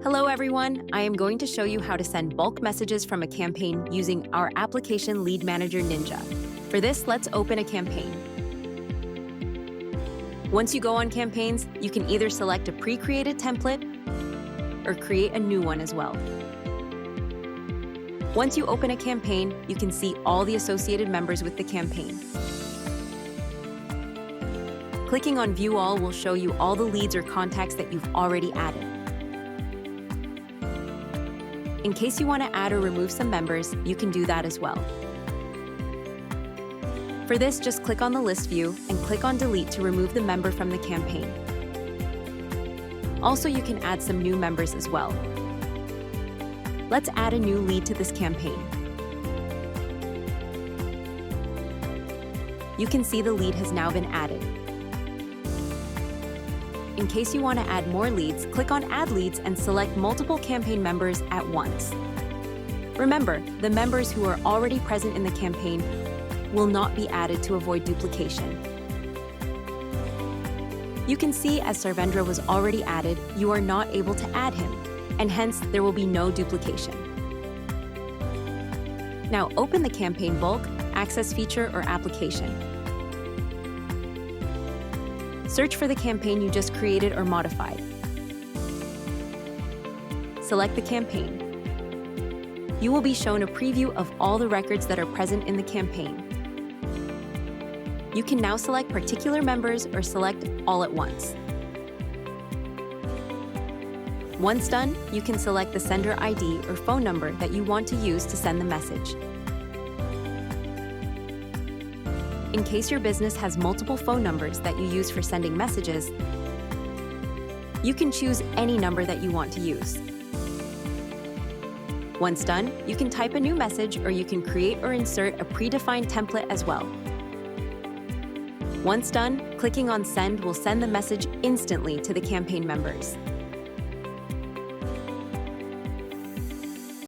Hello everyone, I am going to show you how to send bulk messages from a campaign using our application Lead Manager Ninja. For this, let's open a campaign. Once you go on campaigns, you can either select a pre-created template or create a new one as well. Once you open a campaign, you can see all the associated members with the campaign. Clicking on View All will show you all the leads or contacts that you've already added. In case you want to add or remove some members, you can do that as well. For this, just click on the list view and click on Delete to remove the member from the campaign. Also, you can add some new members as well. Let's add a new lead to this campaign. You can see the lead has now been added. In case you want to add more leads, click on Add Leads and select multiple campaign members at once. Remember, the members who are already present in the campaign will not be added to avoid duplication. You can see as Sarvendra was already added, you are not able to add him, and hence there will be no duplication. Now open the campaign bulk, access feature, or application. Search for the campaign you just created or modified. Select the campaign. You will be shown a preview of all the records that are present in the campaign. You can now select particular members or select all at once. Once done, you can select the sender ID or phone number that you want to use to send the message. In case your business has multiple phone numbers that you use for sending messages, you can choose any number that you want to use. Once done, you can type a new message or you can create or insert a predefined template as well. Once done, clicking on Send will send the message instantly to the campaign members.